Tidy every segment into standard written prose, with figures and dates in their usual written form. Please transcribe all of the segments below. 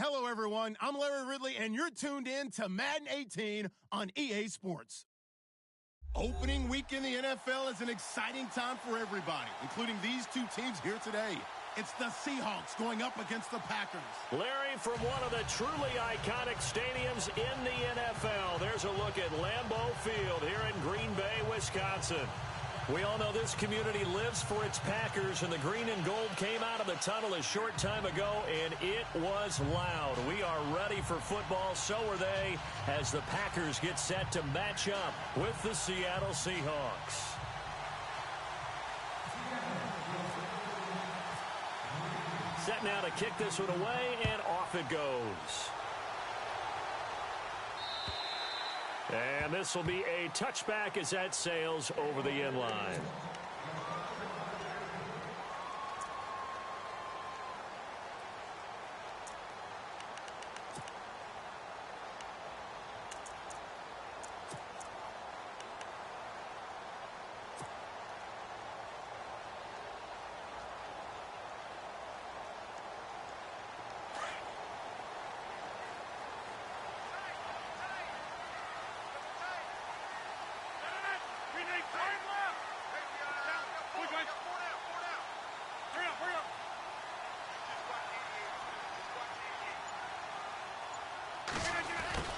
Hello, everyone. I'm Larry Ridley, and you're tuned in to Madden 18 on EA Sports. Opening week in the NFL is an exciting time for everybody, including these two teams here today. It's the Seahawks going up against the Packers. Larry, from one of the truly iconic stadiums in the NFL, there's a look at Lambeau Field here in Green Bay, Wisconsin. We all know this community lives for its Packers, and the green and gold came out of the tunnel a short time ago, and it was loud. We are ready for football, so are they, as the Packers get set to match up with the Seattle Seahawks. Set now to kick this one away, and off it goes. And this will be a touchback as that sails over the end line.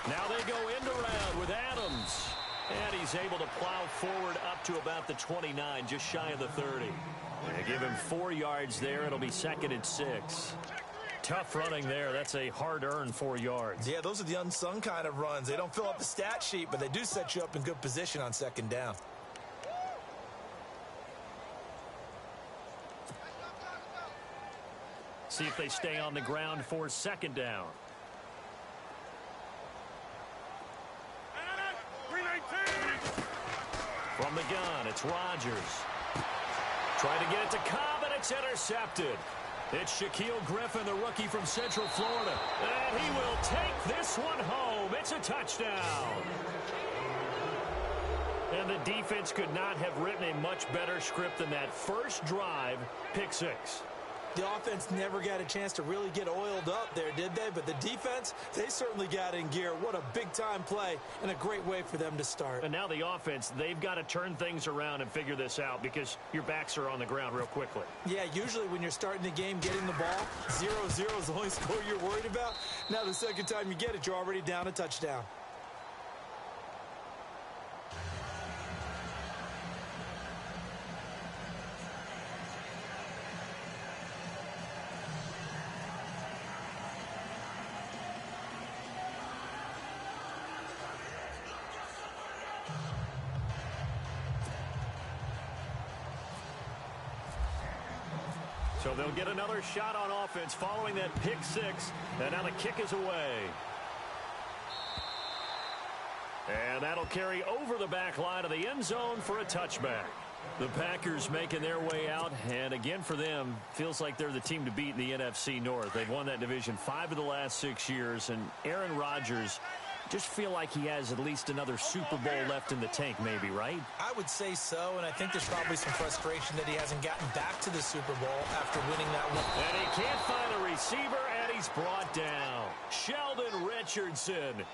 Now they go end around with Adams. And he's able to plow forward up to about the 29, just shy of the 30. They give him 4 yards there. It'll be 2nd and 6. Tough running there. That's a hard-earned 4 yards. Yeah, those are the unsung kind of runs. They don't fill up the stat sheet, but they do set you up in good position on 2nd down. See if they stay on the ground for 2nd down. From the gun, it's Rodgers. Trying to get it to Cobb, and it's intercepted. It's Shaquille Griffin, the rookie from Central Florida. And he will take this one home. It's a touchdown. And the defense could not have written a much better script than that first drive, pick 6. The offense never got a chance to really get oiled up there, did they? But the defense, they certainly got in gear. What a big-time play and a great way for them to start. And now the offense, they've got to turn things around and figure this out because your backs are on the ground real quickly. Yeah, usually when you're starting the game, getting the ball, 0-0 is the only score you're worried about. Now the second time you get it, you're already down a touchdown. So they'll get another shot on offense following that pick 6. And now the kick is away. And that'll carry over the back line of the end zone for a touchback. The Packers making their way out. And again for them, feels like they're the team to beat in the NFC North. They've won that division 5 of the last 6 years. And Aaron Rodgers just feel like he has at least another Super Bowl left in the tank maybe, right? I would say so, and I think there's probably some frustration that he hasn't gotten back to the Super Bowl after winning that one. And he can't find a receiver, and he's brought down. Sheldon Richardson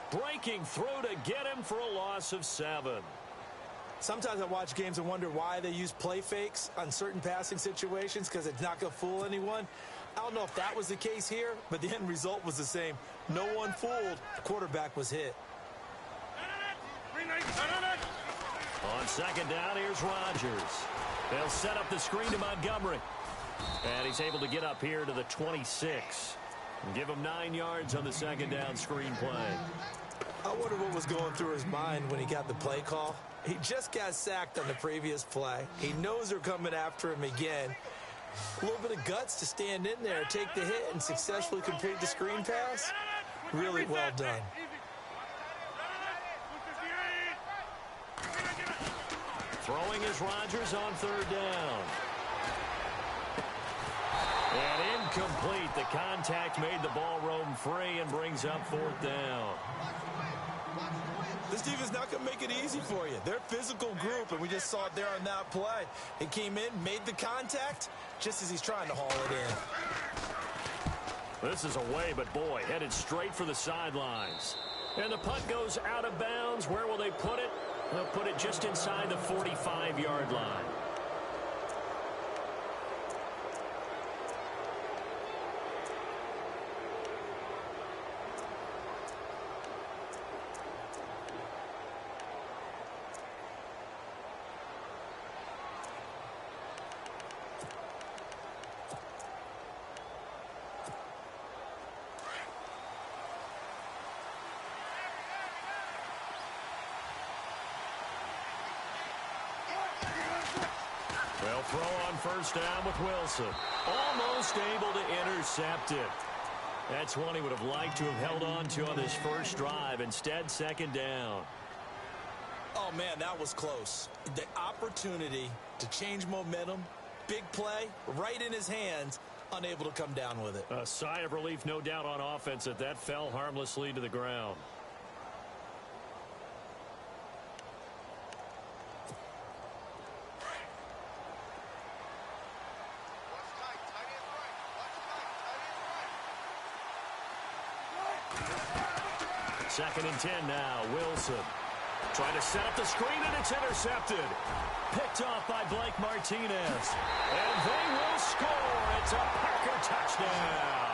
breaking through to get him for a loss of 7. Sometimes I watch games and wonder why they use play fakes on certain passing situations because it's not going to fool anyone. I don't know if that was the case here, but the end result was the same. No one fooled. The quarterback was hit. On 2nd down, here's Rodgers. They'll set up the screen to Montgomery. And he's able to get up here to the 26. And give him 9 yards on the 2nd down screen play. I wonder what was going through his mind when he got the play call. He just got sacked on the previous play. He knows they're coming after him again. A little bit of guts to stand in there, take the hit, and successfully complete the screen pass. Really well done. Throwing is Rodgers on 3rd down. And incomplete. The contact made the ball roam free and brings up 4th down. This defense not going to make it easy for you. They're a physical group, and we just saw it there on that play. It came in, made the contact, just as he's trying to haul it in. This is away, but boy, headed straight for the sidelines. And the punt goes out of bounds. Where will they put it? They'll put it just inside the 45-yard line. They'll throw on first down with Wilson. Almost able to intercept it. That's one he would have liked to have held on to on his first drive. Instead, second down. Oh, man, that was close. The opportunity to change momentum, big play, right in his hands, unable to come down with it. A sigh of relief, no doubt, on offense that fell harmlessly to the ground. Second and 10 now. Wilson trying to set up the screen, and it's intercepted. Picked off by Blake Martinez. And they will score. It's a Packer touchdown.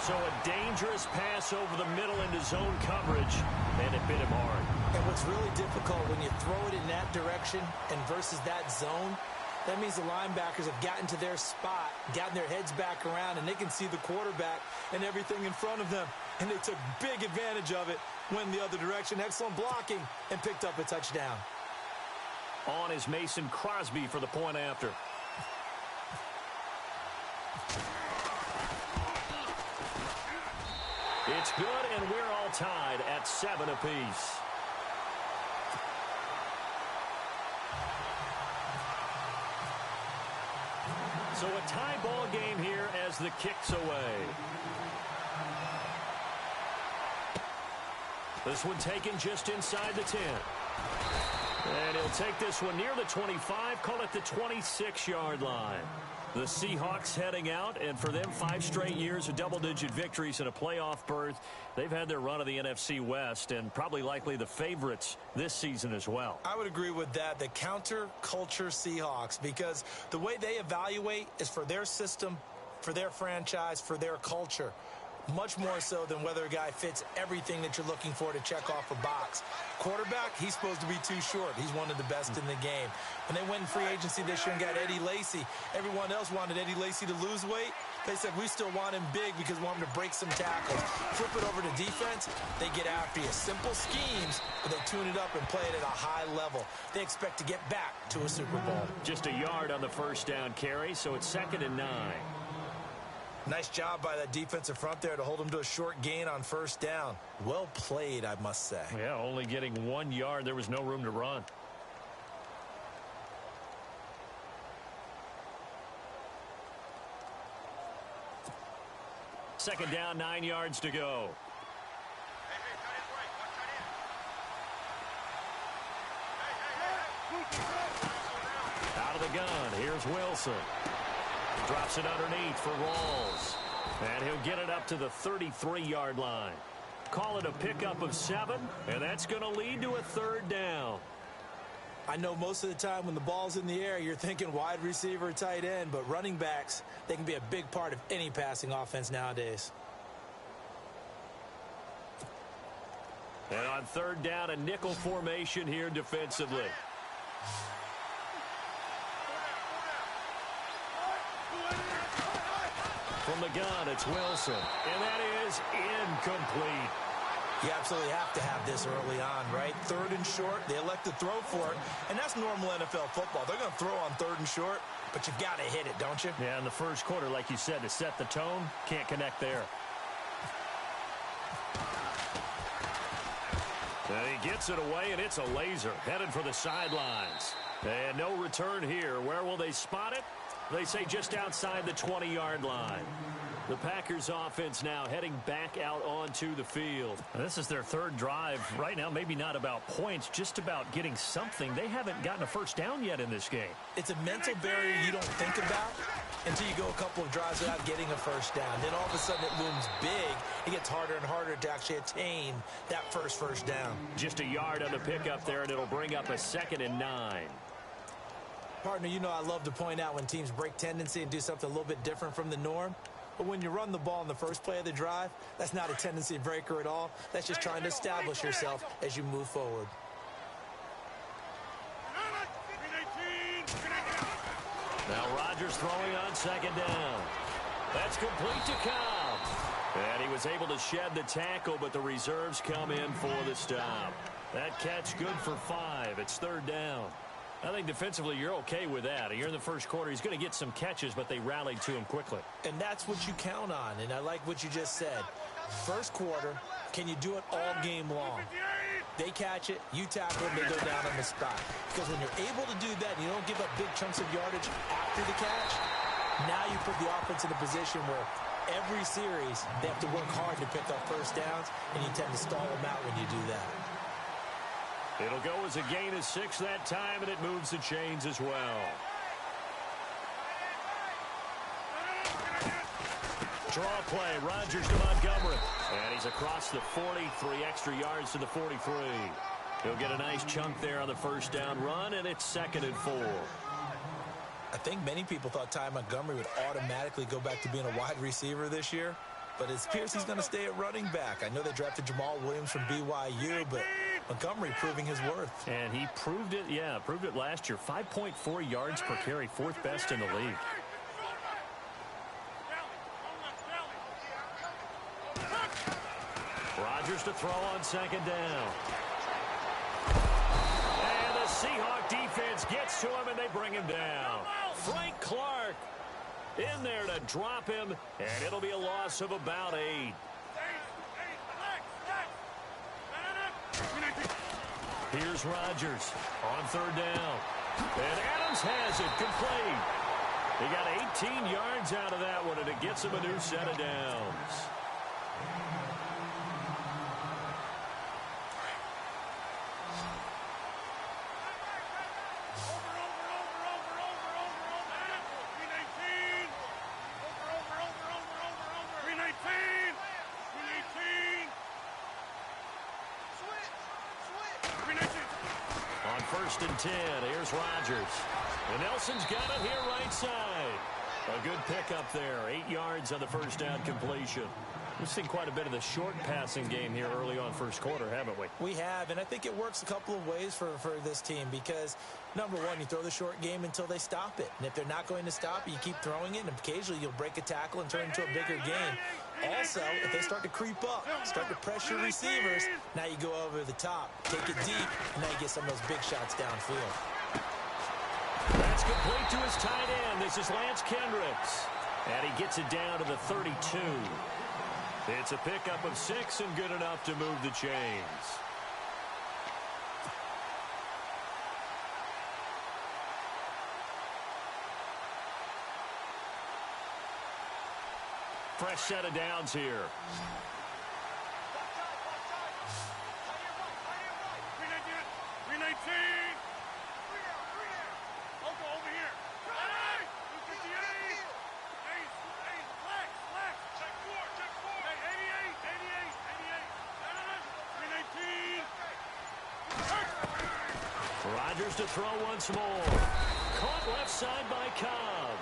So a dangerous pass over the middle into zone coverage, and it bit him hard. And what's really difficult when you throw it in that direction and versus that zone, that means the linebackers have gotten to their spot, gotten their heads back around, and they can see the quarterback and everything in front of them. And they took big advantage of it, went the other direction. Excellent blocking, and picked up a touchdown. On is Mason Crosby for the point after. It's good, and we're all tied at 7 apiece. So a tie ball game here as the kick's away. This one taken just inside the 10. And he'll take this one near the 25, call it the 26-yard line. The Seahawks heading out, and for them, 5 straight years of double-digit victories and a playoff berth. They've had their run of the NFC West and likely the favorites this season as well. I would agree with that. The counter-culture Seahawks, because the way they evaluate is for their system, for their franchise, for their culture. Much more so than whether a guy fits everything that you're looking for to check off a box. Quarterback, he's supposed to be too short. He's one of the best in the game. When they went in free agency this year and got Eddie Lacy, everyone else wanted Eddie Lacy to lose weight. They said, we still want him big because we want him to break some tackles. Flip it over to defense, they get after you. Simple schemes, but they tune it up and play it at a high level. They expect to get back to a Super Bowl. Just a yard on the first down carry, so it's 2nd and 9. Nice job by that defensive front there to hold him to a short gain on first down. Well played, I must say. Yeah, only getting 1 yard. There was no room to run. Second down, 9 yards to go. Out of the gun, here's Wilson. Drops it underneath for Rawls. And he'll get it up to the 33-yard line. Call it a pickup of 7, and that's going to lead to a 3rd down. I know most of the time when the ball's in the air, you're thinking wide receiver, tight end, but running backs, they can be a big part of any passing offense nowadays. And on 3rd down, a nickel formation here defensively. From the gun, it's Wilson. And that is incomplete. You absolutely have to have this early on, right? 3rd and short, they elect to throw for it. And that's normal NFL football. They're going to throw on 3rd and short, but you've got to hit it, don't you? Yeah, in the first quarter, like you said, to set the tone, can't connect there. And he gets it away, and it's a laser. Headed for the sidelines. And no return here. Where will they spot it? They say just outside the 20-yard line. The Packers offense now heading back out onto the field. This is their 3rd drive. Right now, maybe not about points, just about getting something. They haven't gotten a first down yet in this game. It's a mental barrier you don't think about, until you go a couple of drives without getting a first down. Then all of a sudden it looms big. It gets harder and harder to actually attain that first down. Just a yard on the pickup there, and it'll bring up a 2nd and 9. Partner, you know I love to point out when teams break tendency and do something a little bit different from the norm. But when you run the ball in the first play of the drive, that's not a tendency breaker at all. That's just trying to establish yourself as you move forward. Now Rodgers throwing on 2nd down. That's complete to Cobb. And he was able to shed the tackle, but the reserves come in for the stop. That catch good for 5. It's 3rd down. I think defensively you're okay with that. You're in the first quarter. He's going to get some catches, but they rallied to him quickly. And that's what you count on, and I like what you just said. First quarter, can you do it all game long? They catch it, you tackle them, they go down on the spot. Because when you're able to do that and you don't give up big chunks of yardage after the catch, now you put the offense in a position where every series they have to work hard to pick up first downs, and you tend to stall them out when you do that. It'll go as a gain of 6 that time, and it moves the chains as well. Draw play, Rodgers to Montgomery. And he's across the 40, 3 extra yards to the 43. He'll get a nice chunk there on the first down run, and it's 2nd and 4. I think many people thought Ty Montgomery would automatically go back to being a wide receiver this year, but it appears he's going to stay at running back. I know they drafted Jamal Williams from BYU, but Montgomery proving his worth. And he proved it, proved it last year. 5.4 yards per carry, 4th best in the league. Rodgers to throw on 2nd down. And the Seahawk defense gets to him, and they bring him down. Frank Clark in there to drop him, and it'll be a loss of about 8. Here's Rodgers on 3rd down. And Adams has it complete. He got 18 yards out of that one, and it gets him a new set of downs. On 1st and 10, here's Rodgers. And Nelson's got it here right side. A good pickup there. 8 yards on the first down completion. We've seen quite a bit of the short passing game here early on first quarter, haven't we? We have, and I think it works a couple of ways for this team because, number one, you throw the short game until they stop it. And if they're not going to stop it, you keep throwing it, and occasionally you'll break a tackle and turn it into a bigger game. Also, if they start to creep up, start to pressure receivers, now you go over the top, take it deep, and now you get some of those big shots downfield. That's complete to his tight end. This is Lance Kendricks. And he gets it down to the 32. It's a pickup of 6 and good enough to move the chains. Fresh set of downs here. Rodgers to throw once more. Caught left side by Cobb.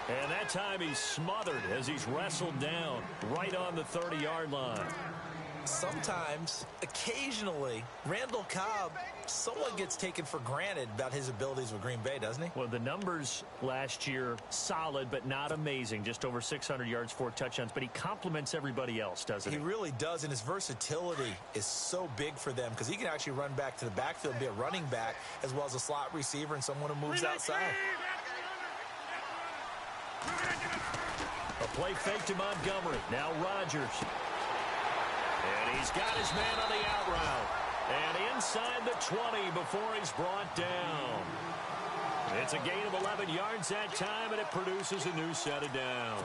And that time he's smothered as he's wrestled down right on the 30-yard line. Sometimes, occasionally, Randall Cobb somewhat gets taken for granted about his abilities with Green Bay, doesn't he? Well, the numbers last year, solid but not amazing. Just over 600 yards, 4 touchdowns. But he complements everybody else, doesn't he? He really does, and his versatility is so big for them because he can actually run back to the backfield and be a running back as well as a slot receiver and someone who moves outside. A play fake to Montgomery. Now Rodgers. And he's got his man on the out route. And inside the 20 before he's brought down. It's a gain of 11 yards that time, and it produces a new set of downs.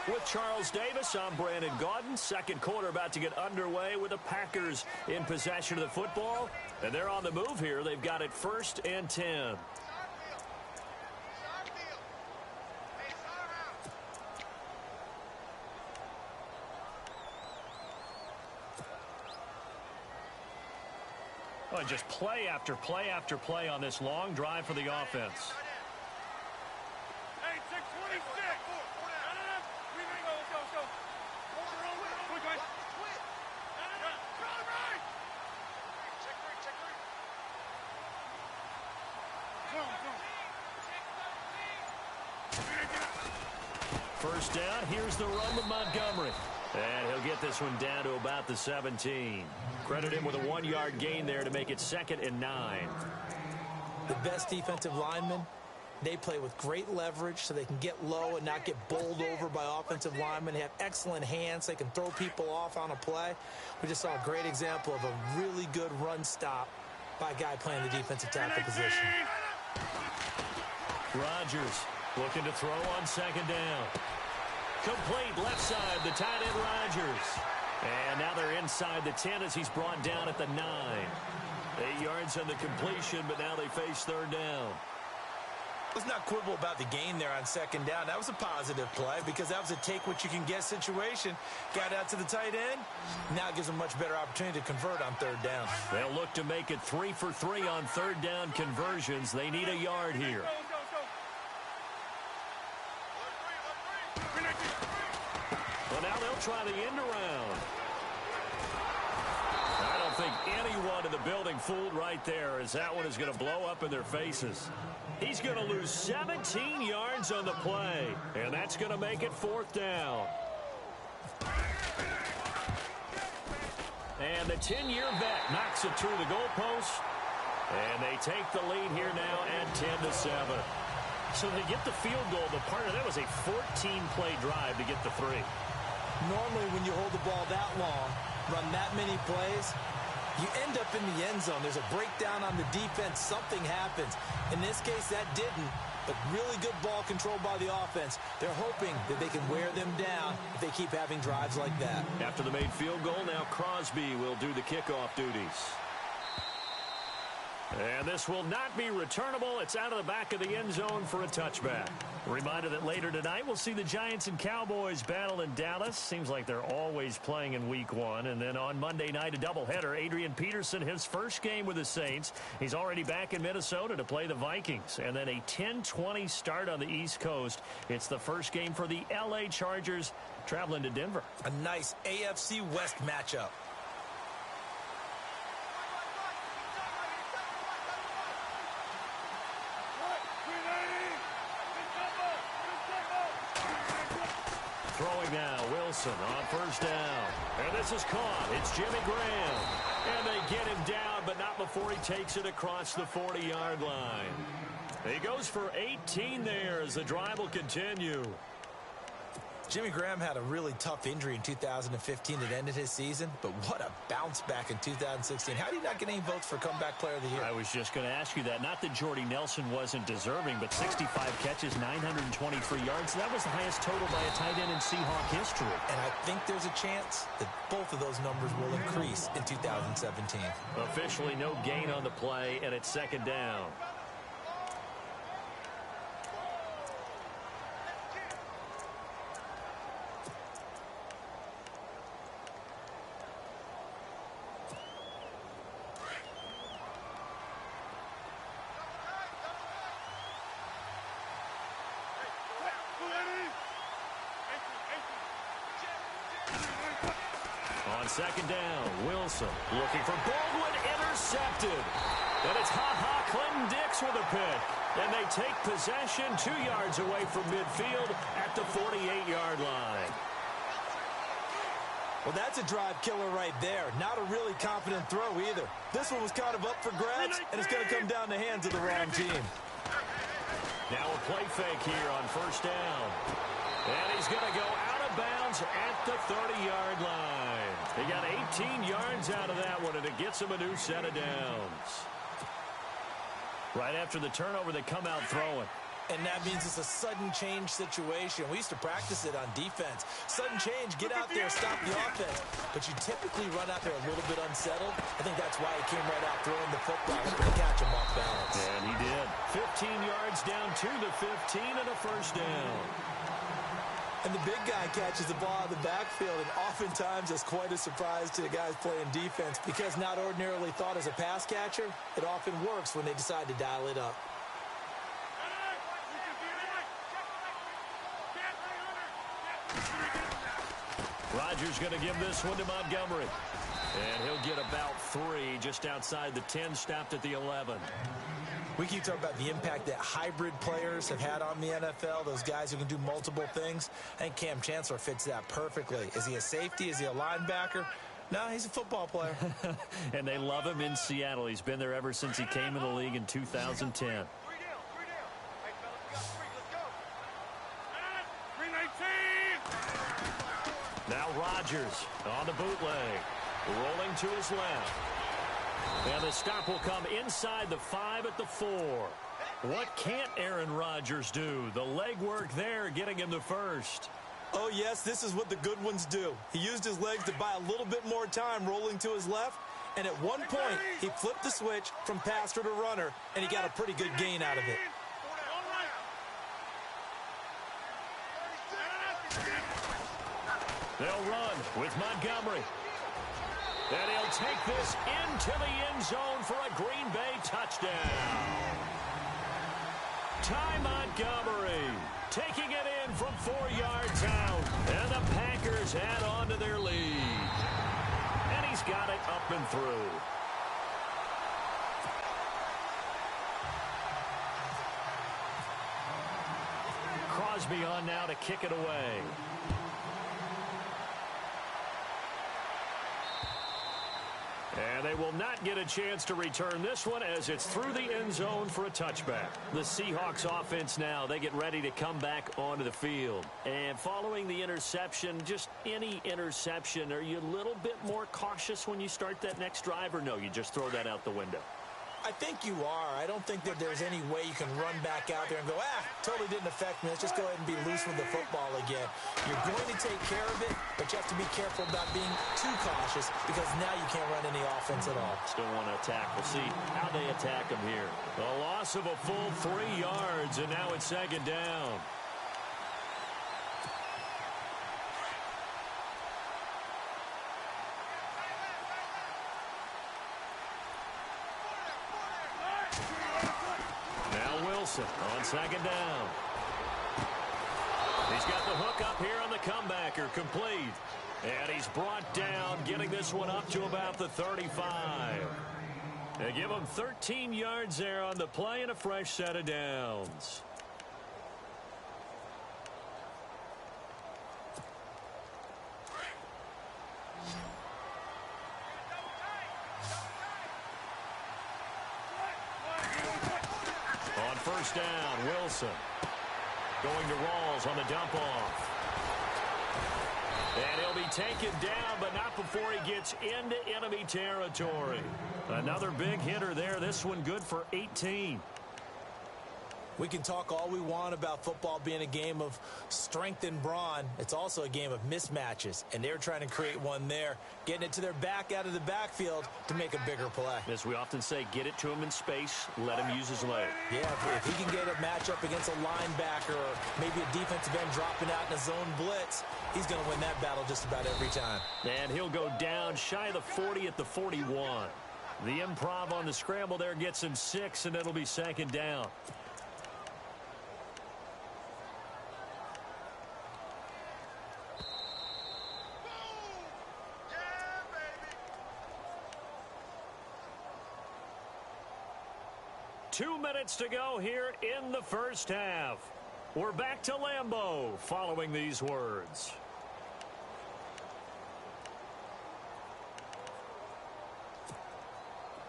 With Charles Davis, I'm Brandon Gaudin. Second quarter about to get underway with the Packers in possession of the football. And they're on the move here. They've got it 1st and 10. Oh, just play after play after play on this long drive for the offense. Hey, 626. First down, here's the run with Montgomery. And he'll get this one down to about the 17. Credit him with a 1-yard gain there to make it 2nd and 9. The best defensive linemen, they play with great leverage so they can get low and not get bowled over by offensive linemen. They have excellent hands. They can throw people off on a play. We just saw a great example of a really good run stop by a guy playing the defensive tackle position. Rodgers looking to throw on 2nd down. Complete left side, the tight end Rodgers. And now they're inside the 10 as he's brought down at the 9. 8 yards on the completion, but now they face 3rd down. Let's not quibble about the gain there on 2nd down. That was a positive play because that was a take-what-you-can-get situation. Got out to the tight end. Now it gives them a much better opportunity to convert on 3rd down. They'll look to make it 3 for 3 on 3rd down conversions. They need a yard here. Well, now they'll try the end around. I don't think anyone in the building fooled right there, as that one is going to blow up in their faces. He's going to lose 17 yards on the play, and that's going to make it 4th down. And the 10-year vet knocks it through the goalpost, and they take the lead here now at 10-7. So they get the field goal. The partner, that was a 14-play drive to get the 3. Normally, when you hold the ball that long, run that many plays, you end up in the end zone. There's a breakdown on the defense. Something happens. In this case, that didn't. But really good ball control by the offense. They're hoping that they can wear them down if they keep having drives like that. After the made field goal, now Crosby will do the kickoff duties. And this will not be returnable. It's out of the back of the end zone for a touchback. Reminder that later tonight we'll see the Giants and Cowboys battle in Dallas. Seems like they're always playing in week 1. And then on Monday night, a doubleheader. Adrian Peterson, his first game with the Saints. He's already back in Minnesota to play the Vikings. And then a 10-20 start on the East Coast. It's the first game for the L.A. Chargers traveling to Denver. A nice AFC West matchup. Throwing now, Wilson on first down. And this is caught. It's Jimmy Graham. And they get him down, but not before he takes it across the 40-yard line. He goes for 18 there as the drive will continue. Jimmy Graham had a really tough injury in 2015 that ended his season, but what a bounce back in 2016. How did he not get any votes for Comeback Player of the Year? I was just going to ask you that. Not that Jordy Nelson wasn't deserving, but 65 catches, 923 yards. That was the highest total by a tight end in Seahawk history. And I think there's a chance that both of those numbers will increase in 2017. Officially no gain on the play, and it's 2nd down. On 2nd down, Wilson looking for Baldwin, intercepted. And it's Clinton Dix with a pick. And they take possession 2 yards away from midfield at the 48-yard line. Well, that's a drive killer right there. Not a really confident throw either. This one was kind of up for grabs, and it's going to come down the hands of the wrong team. Now a play fake here on first down. And he's going to go out of bounds at the 30-yard line. He got 18 yards out of that one, and it gets him a new set of downs. Right after the turnover, they come out throwing. And that means it's a sudden change situation. We used to practice it on defense. Sudden change, get out there, stop the offense. But you typically run out there a little bit unsettled. I think that's why he came right out throwing the football to catch him off balance. And he did. 15 yards down to the 15 and a first down. And the big guy catches the ball out of the backfield, and oftentimes it's quite a surprise to the guys playing defense because not ordinarily thought as a pass catcher, it often works when they decide to dial it up. Rodgers going to give this one to Montgomery. And he'll get about 3 just outside the 10, stopped at the 11. We keep talking about the impact that hybrid players have had on the NFL, those guys who can do multiple things. I think Cam Chancellor fits that perfectly. Is he a safety? Is he a linebacker? No, he's a football player. And they love him in Seattle. He's been there ever since he came in the league in 2010. Now Rodgers on the bootleg, rolling to his left. And the stop will come inside the 5 at the 4. What can't Aaron Rodgers do? The legwork there getting him the first. Oh, yes, this is what the good ones do. He used his legs to buy a little bit more time rolling to his left. And at one point, he flipped the switch from passer to runner, and he got a pretty good gain out of it. They'll run with Montgomery. And he'll take this into the end zone for a Green Bay touchdown. Ty Montgomery taking it in from 4 yards out. And the Packers add on to their lead. And he's got it up and through. Crosby on now to kick it away. And they will not get a chance to return this one as it's through the end zone for a touchback. The Seahawks offense now, they get ready to come back onto the field. And following the interception, just any interception, are you a little bit more cautious when you start that next drive, or no, you just throw that out the window? I think you are. I don't think that there's any way you can run back out there and go, totally didn't affect me. Let's just go ahead and be loose with the football again. You're going to take care of it, but you have to be careful about being too cautious because now you can't run any offense at all. Still want to attack. We'll see how they attack him here. A loss of a full 3 yards, and now it's second down. On second down. He's got the hook up here on the comebacker, complete. And he's brought down, getting this one up to about the 35. They give him 13 yards there on the play and a fresh set of downs. First down, Wilson. Going to Rawls on the dump-off. And he'll be taken down, but not before he gets into enemy territory. Another big hitter there. This one good for 18. We can talk all we want about football being a game of strength and brawn. It's also a game of mismatches, and they're trying to create one there, getting it to their back out of the backfield to make a bigger play. As we often say, get it to him in space, let him use his leg. Yeah, if he can get a matchup against a linebacker or maybe a defensive end dropping out in a zone blitz, he's going to win that battle just about every time. And he'll go down shy of the 40 at the 41. The improv on the scramble there gets him 6, and it'll be second down. Two minutes to go here in the first half. We're back to Lambeau following these words.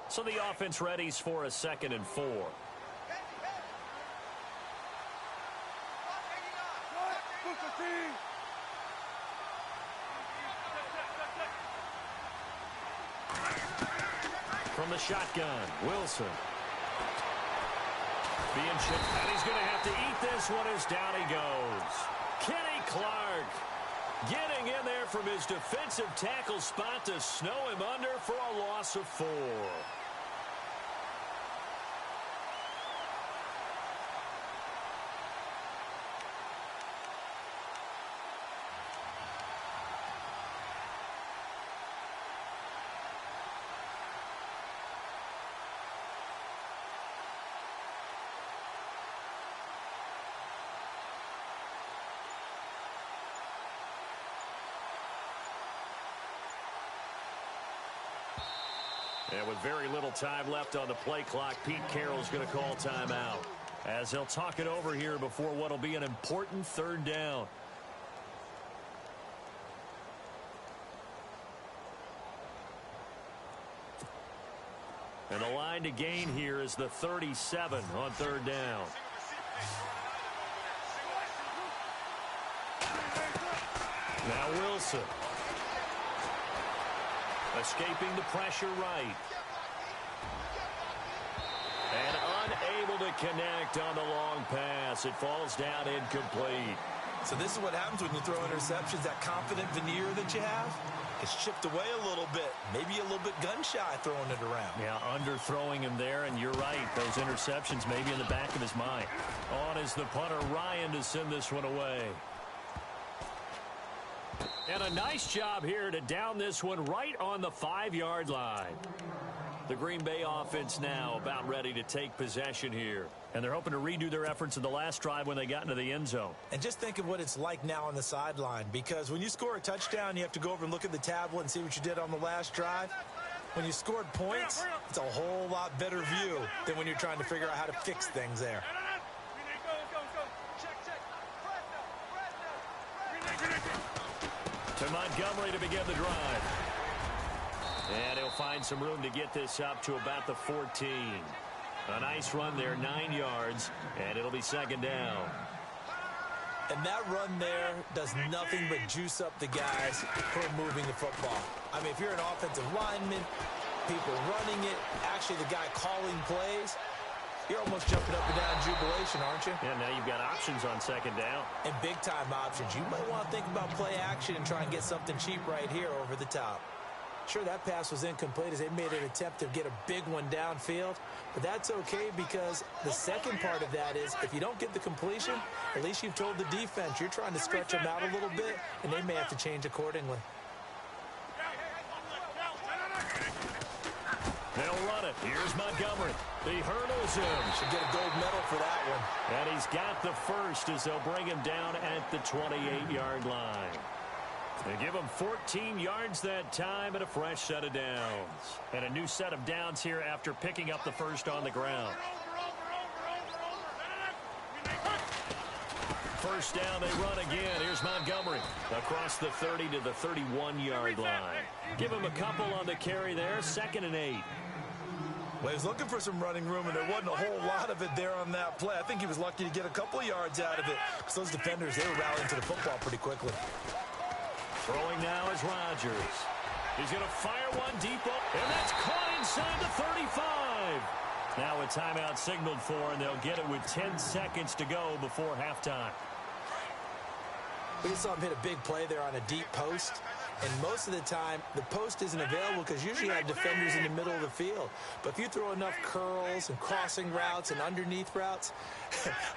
So the offense readies for a 2nd and 4. From the shotgun, Wilson. Being chipped, and he's going to have to eat this one as down he goes. Kenny Clark getting in there from his defensive tackle spot to snow him under for a loss of 4. And with very little time left on the play clock, Pete Carroll's going to call timeout as he'll talk it over here before what will be an important 3rd down. And the line to gain here is the 37 on 3rd down. Now Wilson. Escaping the pressure right. And unable to connect on the long pass. It falls down incomplete. So this is what happens when you throw interceptions. That confident veneer that you have, it's chipped away a little bit. Maybe a little bit gun-shy throwing it around. Yeah, underthrowing him there, and you're right. Those interceptions maybe in the back of his mind. On is the punter, Ryan, to send this one away. And a nice job here to down this one right on the 5-yard line. The Green Bay offense now about ready to take possession here. And they're hoping to redo their efforts in the last drive when they got into the end zone. And just think of what it's like now on the sideline, because when you score a touchdown, you have to go over and look at the tablet and see what you did on the last drive. When you scored points, it's a whole lot better view than when you're trying to figure out how to fix things there. To Montgomery to begin the drive. And he'll find some room to get this up to about the 14. A nice run there, 9 yards, and it'll be 2nd down. And that run there does nothing but juice up the guys who are moving the football. I mean, if you're an offensive lineman, people running it, actually the guy calling plays, you're almost jumping up and down in jubilation, aren't you? Yeah, now you've got options on 2nd down. And big-time options. You might want to think about play action and try and get something cheap right here over the top. Sure, that pass was incomplete as they made an attempt to get a big one downfield, but that's okay because the second part of that is if you don't get the completion, at least you've told the defense you're trying to stretch them out a little bit, and they may have to change accordingly. They'll run it. Here's Montgomery. He hurdles him. Should get a gold medal for that one. And he's got the first as they'll bring him down at the 28-yard line. They give him 14 yards that time and a fresh set of downs. And a new set of downs here after picking up the first on the ground. First down, they run again. Here's Montgomery across the 30 to the 31-yard line. Give him a couple on the carry there. 2nd and 8. Well, he was looking for some running room, and there wasn't a whole lot of it there on that play. I think he was lucky to get a couple of yards out of it because those defenders, they were rallying to the football pretty quickly. Throwing now is Rodgers. He's going to fire one deep, and that's caught inside the 35. Now a timeout signaled for, and they'll get it with 10 seconds to go before halftime. We just saw him hit a big play there on a deep post. And most of the time, the post isn't available because usually you have defenders in the middle of the field. But if you throw enough curls and crossing routes and underneath routes,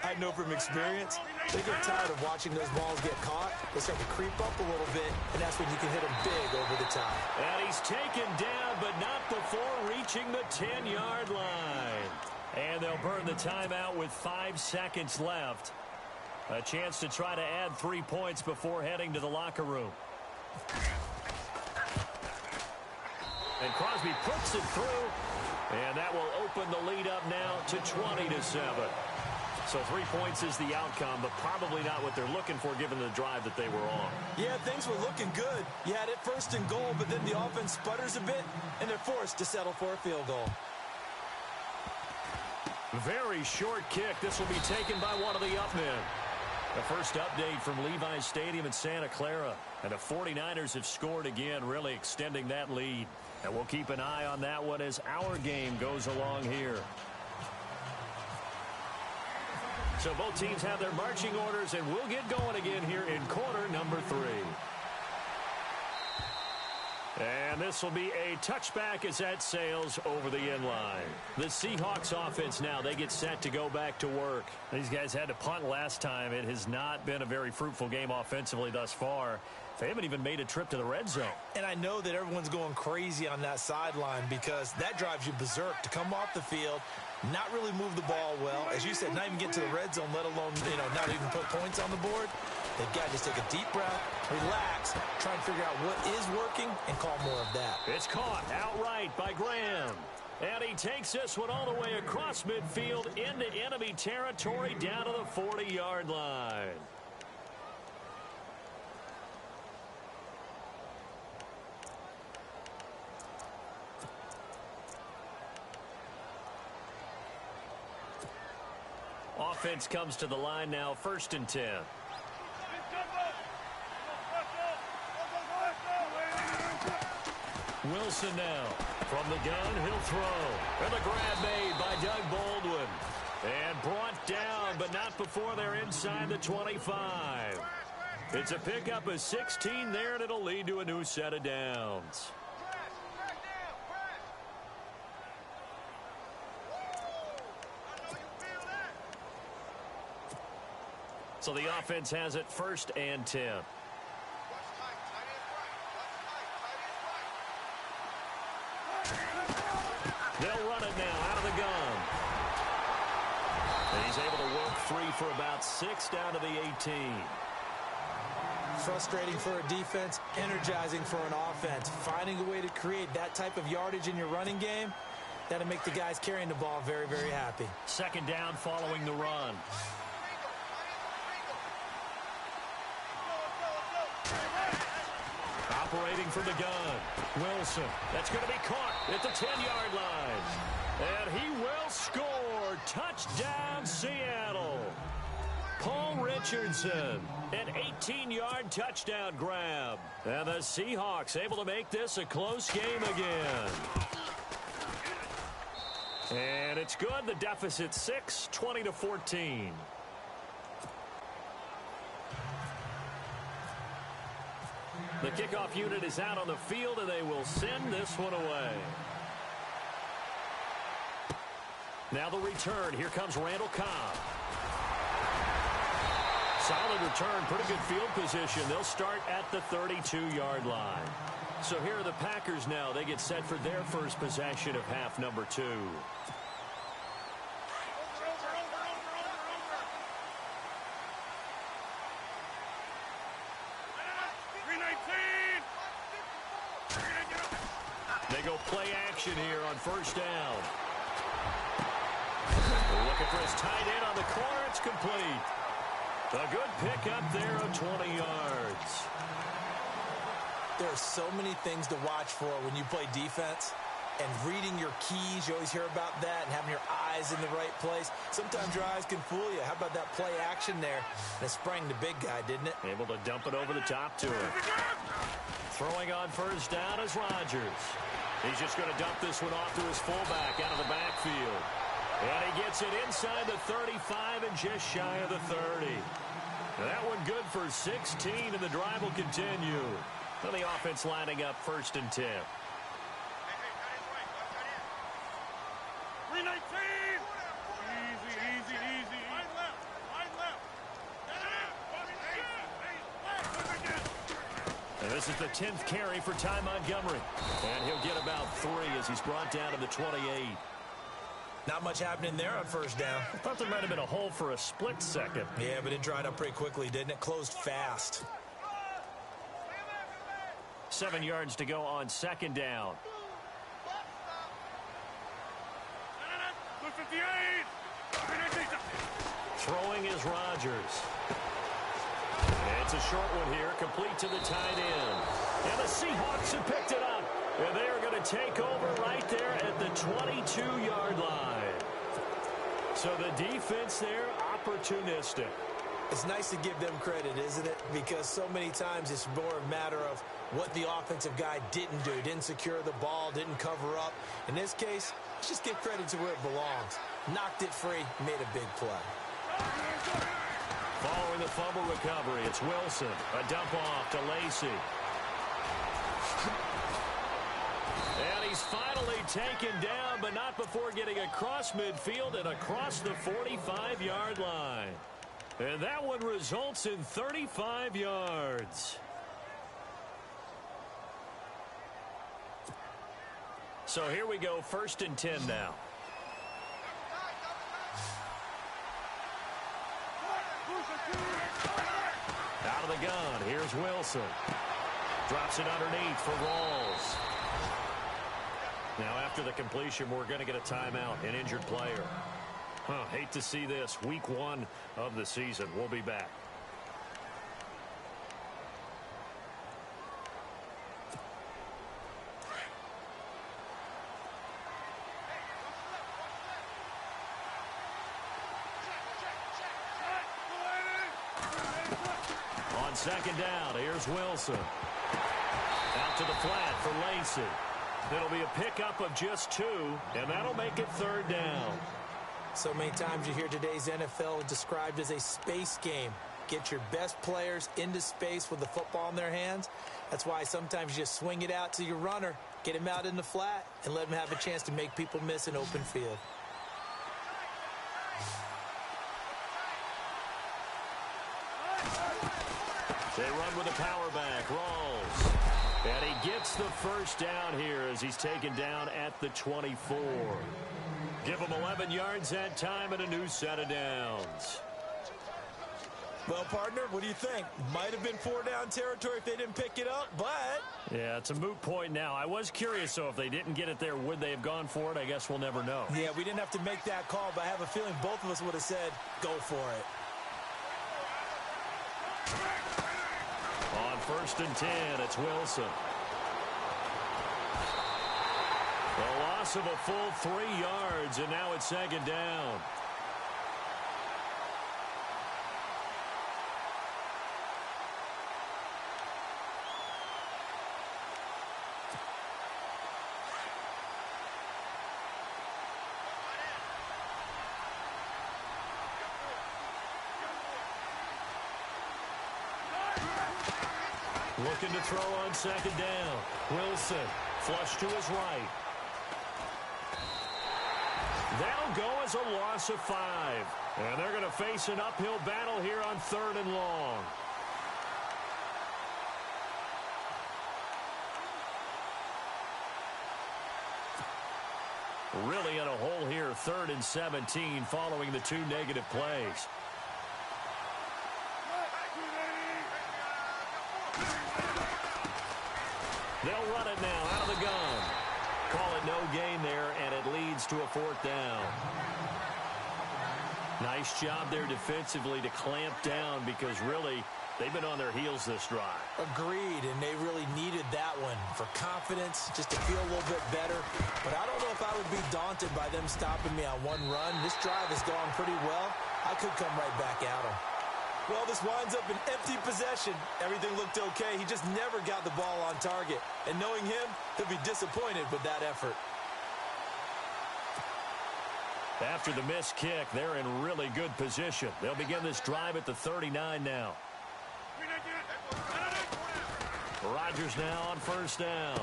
I know from experience, they get tired of watching those balls get caught. They start to creep up a little bit, and that's when you can hit them big over the top. And he's taken down, but not before reaching the 10-yard line. And they'll burn the timeout with 5 seconds left. A chance to try to add 3 points before heading to the locker room. And Crosby puts it through, and that will open the lead up now to 20-7. So 3 points is the outcome, but probably not what they're looking for given the drive that they were on. Yeah, things were looking good. You had it 1st and goal, but then the offense sputters a bit, and they're forced to settle for a field goal. Very short kick. This will be taken by one of the up men. The first update from Levi's Stadium in Santa Clara. And the 49ers have scored again, really extending that lead. And we'll keep an eye on that one as our game goes along here. So both teams have their marching orders, and we'll get going again here in quarter number 3. And this will be a touchback as that sails over the end line. The Seahawks offense now, they get set to go back to work. These guys had to punt last time. It has not been a very fruitful game offensively thus far. They haven't even made a trip to the red zone. And I know that everyone's going crazy on that sideline because that drives you berserk to come off the field, not really move the ball well. As you said, not even get to the red zone, let alone, not even put points on the board. They've got to just take a deep breath, relax, try and figure out what is working, and call more of that. It's caught outright by Graham. And he takes this one all the way across midfield into enemy territory down to the 40-yard line. Offense comes to the line now, 1st and 10. Wilson now. From the gun, he'll throw. And the grab made by Doug Baldwin. And brought down, but not before they're inside the 25. It's a pickup of 16 there, and it'll lead to a new set of downs. So the offense has it 1st and 10. They'll run it now out of the gun. And he's able to work 3 for about 6 down to the 18. Frustrating for a defense, energizing for an offense. Finding a way to create that type of yardage in your running game, that'll make the guys carrying the ball very, very happy. 2nd down following the run. Operating from the gun. Wilson. That's going to be caught at the 10-yard line. And he will score. Touchdown, Seattle. Paul Richardson. An 18-yard touchdown grab. And the Seahawks able to make this a close game again. And it's good. The deficit 6, 20-14. The kickoff unit is out on the field, and they will send this one away. Now the return. Here comes Randall Cobb. Solid return. Pretty good field position. They'll start at the 32-yard line. So here are the Packers now. They get set for their first possession of half number 2. They go play action here on 1st down. They're looking for his tight end on the corner. It's complete. A good pickup there of 20 yards. There are so many things to watch for when you play defense. And reading your keys, you always hear about that, and having your eyes in the right place. Sometimes your eyes can fool you. How about that play action there? And it sprang the big guy, didn't it? Able to dump it over the top to him. Throwing on 1st down is Rodgers. He's just going to dump this one off to his fullback out of the backfield. And he gets it inside the 35 and just shy of the 30. Now that one good for 16, and the drive will continue. Well, the offense lining up 1st and 10. 319. Easy. Wide left. And this is the 10th carry for Ty Montgomery. And he'll get about 3 as he's brought down to the 28. Not much happening there on 1st down. I thought there might have been a hole for a split second. Yeah, but it dried up pretty quickly, didn't it? Closed fast. 7 yards to go on 2nd down. 58. Throwing is Rodgers. It's a short one here, complete to the tight end. And the Seahawks have picked it up. And they are going to take over right there at the 22-yard line. So the defense there, opportunistic. It's nice to give them credit, isn't it? Because so many times it's more a matter of what the offensive guy didn't do. Didn't secure the ball, didn't cover up. In this case, let's just give credit to where it belongs. Knocked it free, made a big play. Following the fumble recovery, it's Wilson. A dump off to Lacy. And he's finally taken down, but not before getting across midfield and across the 45-yard line. And that one results in 35 yards. So here we go, 1st and 10 now. Out of the gun, here's Wilson. Drops it underneath for Rawls. Now after the completion, we're going to get a timeout, an injured player. Hate to see this. Week 1 of the season. We'll be back. On 2nd down, here's Wilson. Out to the flat for Lacy. It'll be a pickup of just 2, and that'll make it 3rd down. So many times you hear today's NFL described as a space game. Get your best players into space with the football in their hands. That's why sometimes you just swing it out to your runner, get him out in the flat, and let him have a chance to make people miss an open field. They run with a power back. Rawls. And he gets the 1st down here as he's taken down at the 24. Give him 11 yards that time and a new set of downs. Well, partner, what do you think? Might have been 4-down territory if they didn't pick it up, but... Yeah, it's a moot point now. I was curious, so if they didn't get it there, would they have gone for it? I guess we'll never know. Yeah, we didn't have to make that call, but I have a feeling both of us would have said, go for it. On 1st and 10, it's Wilson. The loss of a full 3 yards, and now it's 2nd down. Looking to throw on 2nd down. Wilson, flush to his right. That'll go as a loss of 5. And they're going to face an uphill battle here on 3rd and long. Really in a hole here, 3rd and 17 following the 2 negative plays. They'll run it now out of the gun. Call it no gain there, and it leads to a 4th down. Nice job there defensively to clamp down because really they've been on their heels this drive. Agreed, and they really needed that one for confidence, just to feel a little bit better. But I don't know if I would be daunted by them stopping me on one run. This drive has gone pretty well. I could come right back at them. Well, this winds up an empty possession. Everything looked okay. He just never got the ball on target. And knowing him, he'll be disappointed with that effort. After the missed kick, they're in really good position. They'll begin this drive at the 39 now. Rodgers now on 1st down.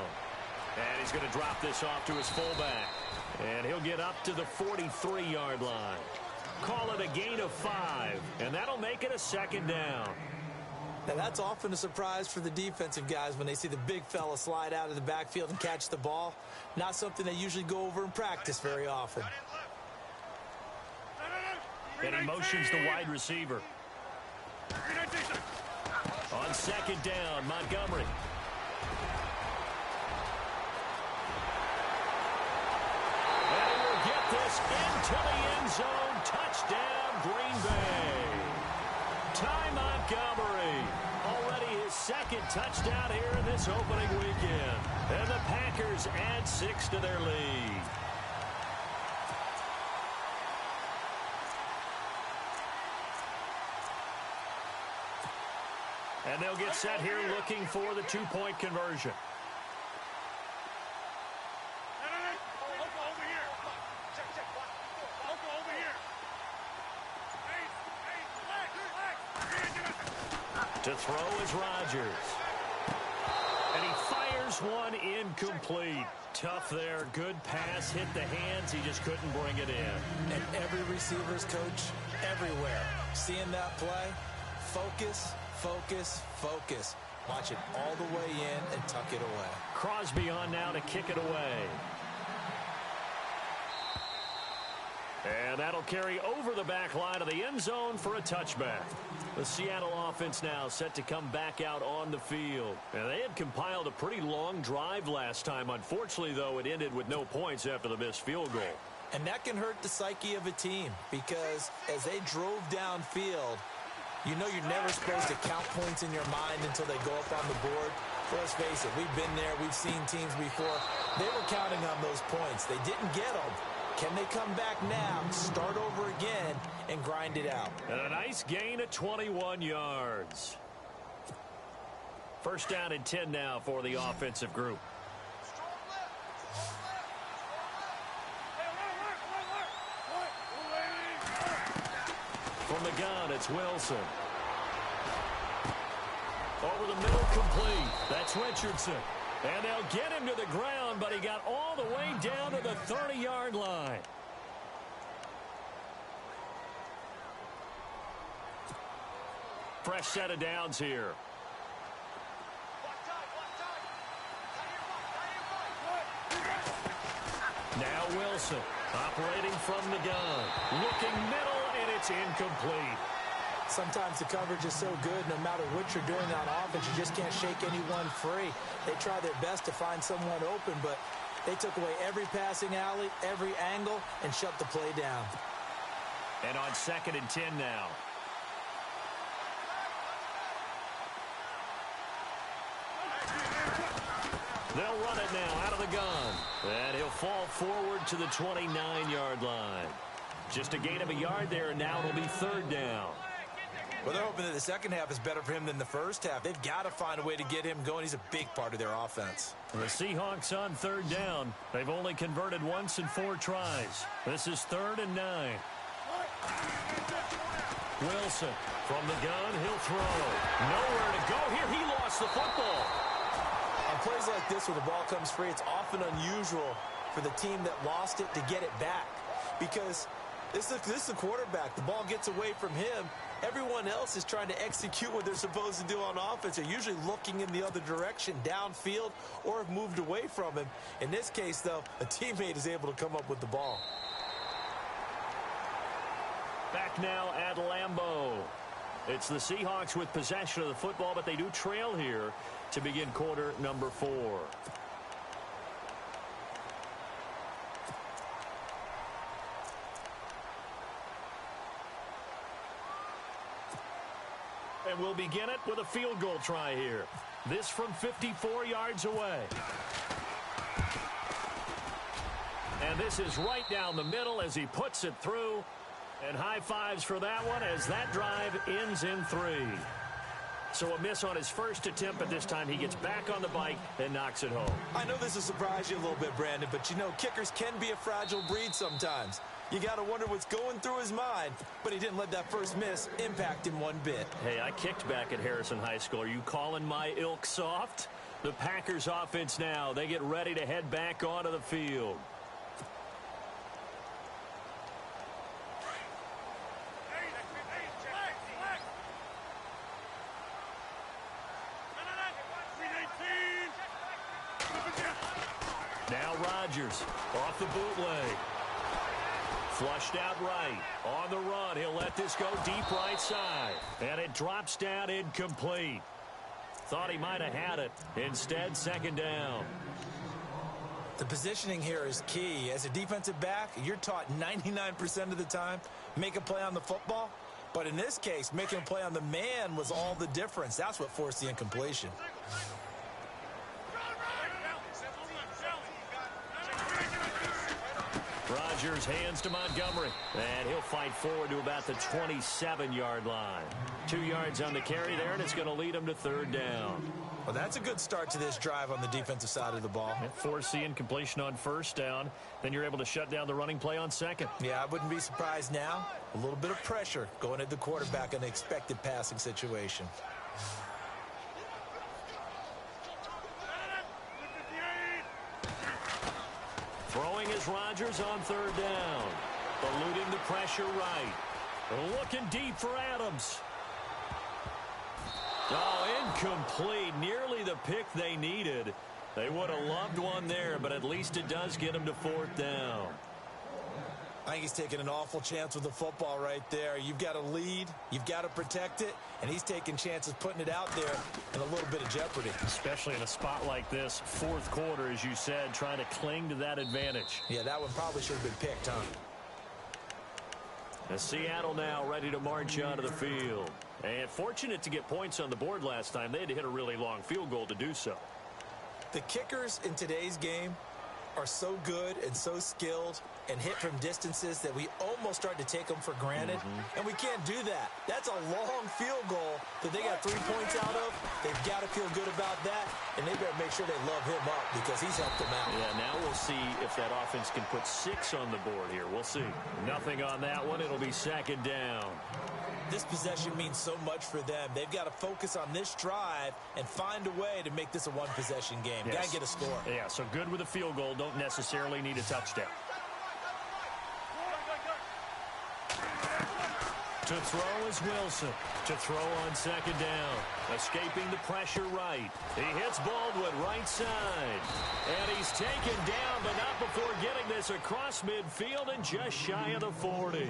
And he's going to drop this off to his fullback. And he'll get up to the 43-yard line. Call it a gain of 5, and that'll make it a 2nd down. Now, that's often a surprise for the defensive guys when they see the big fella slide out of the backfield and catch the ball. Not something they usually go over in practice very often. And he motions the wide receiver. On 2nd down, Montgomery. And he will get this into the end zone. Touchdown, Green Bay. Ty Montgomery. Already his 2nd touchdown here in this opening weekend. And the Packers add 6 to their lead. And they'll get set here looking for the 2-point conversion. To throw is Rodgers. And he fires one incomplete. Tough there. Good pass. Hit the hands. He just couldn't bring it in. And every receiver's coach everywhere. Seeing that play, focus, focus, focus. Watch it all the way in and tuck it away. Crosby on now to kick it away. And that'll carry over the back line of the end zone for a touchback. The Seattle offense now set to come back out on the field. And they had compiled a pretty long drive last time. Unfortunately, though, it ended with no points after the missed field goal. And that can hurt the psyche of a team because as they drove downfield, you know you're never supposed to count points in your mind until they go up on the board. Let's face it, we've been there. We've seen teams before. They were counting on those points. They didn't get them. Can they come back now, start over again, and grind it out? And a nice gain of 21 yards. First down and 10 now for the offensive group. From the gun, it's Wilson. Over the middle, complete. That's Richardson. And they'll get him to the ground, but he got all the way down to the 30-yard line. Fresh set of downs here. Now Wilson operating from the gun. Looking middle, and it's incomplete. Sometimes the coverage is so good, no matter what you're doing on offense, you just can't shake anyone free. They try their best to find someone open, but they took away every passing alley, every angle, and shut the play down. And on 2nd and 10 now. They'll run it now out of the gun. And he'll fall forward to the 29-yard line. Just a gain of a yard there, and now it'll be 3rd down. Well, they're hoping that the second half is better for him than the first half. They've got to find a way to get him going. He's a big part of their offense. The Seahawks on 3rd down. They've only converted once in 4 tries. This is 3rd and 9. Wilson from the gun. He'll throw. Nowhere to go here. He lost the football. On plays like this where the ball comes free, it's often unusual for the team that lost it to get it back. Because this is the quarterback. The ball gets away from him. Everyone else is trying to execute what they're supposed to do on offense. They're usually looking in the other direction, downfield, or have moved away from him. In this case, though, a teammate is able to come up with the ball. Back now at Lambeau. It's the Seahawks with possession of the football, but they do trail here to begin quarter number 4. And we'll begin it with a field goal try here. This from 54 yards away. And this is right down the middle as he puts it through. And high fives for that one as that drive ends in 3. So a miss on his first attempt, but this time he gets back on the bike and knocks it home. I know this will surprise you a little bit, Brandon, but you know kickers can be a fragile breed sometimes. You got to wonder what's going through his mind, but he didn't let that first miss impact him one bit. Hey, I kicked back at Harrison High School. Are you calling my ilk soft? The Packers offense now. They get ready to head back onto the field. Now Rodgers off the bootleg. Flushed out right. On the run. He'll let this go deep right side. And it drops down incomplete. Thought he might have had it. Instead, 2nd down. The positioning here is key. As a defensive back, you're taught 99% of the time, make a play on the football. But in this case, making a play on the man was all the difference. That's what forced the incompletion. Rodgers hands to Montgomery. And he'll fight forward to about the 27-yard line. 2 yards on the carry there, and it's going to lead him to 3rd down. Well, that's a good start to this drive on the defensive side of the ball. Force the incompletion on 1st down. Then you're able to shut down the running play on 2nd. Yeah, I wouldn't be surprised now. A little bit of pressure going at the quarterback in an expected passing situation. Throwing is Rodgers on third down. Eluding the pressure right. Looking deep for Adams. Oh, incomplete. Nearly the pick they needed. They would have loved one there, but at least it does get them to fourth down. I think he's taking an awful chance with the football right there. You've got to lead, you've got to protect it, and he's taking chances putting it out there in a little bit of jeopardy. Especially in a spot like this, fourth quarter, as you said, trying to cling to that advantage. Yeah, that one probably should have been picked, huh? As Seattle now ready to march onto the field. And fortunate to get points on the board last time. They had to hit a really long field goal to do so. The kickers in today's game are so good and so skilled and hit from distances that we almost start to take them for granted. And we can't do that. That's a long field goal that they got 3 points out of. They've got to feel good about that, and they better make sure they love him up because he's helped them out. Yeah, now we'll see if that offense can put 6 on the board here. We'll see. Nothing on that one. It'll be second down. This possession means so much for them. They've got to focus on this drive and find a way to make this a one-possession game. Yes. Got to get a score. Yeah, so good with a field goal. Don't necessarily need a touchdown. To throw is Wilson. To throw on second down. Escaping the pressure right. He hits Baldwin right side. And he's taken down, but not before getting this across midfield and just shy of the 40.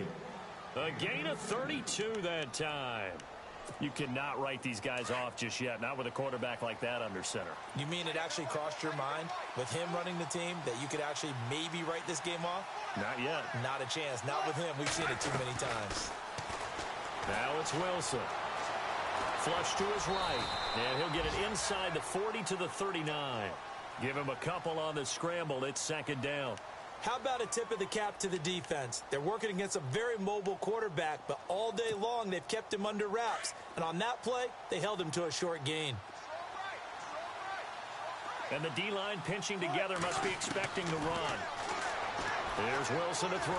A gain of 32 that time. You cannot write these guys off just yet, not with a quarterback like that under center. You mean it actually crossed your mind with him running the team that you could actually maybe write this game off? Not yet. Not a chance. Not with him. We've seen it too many times. Now it's Wilson. Flush to his right. And he'll get it inside the 40 to the 39. Give him a couple on the scramble. It's second down. How about a tip of the cap to the defense? They're working against a very mobile quarterback, but all day long they've kept him under wraps. And on that play, they held him to a short gain. And the D-line pinching together must be expecting the run. Here's Wilson to throw.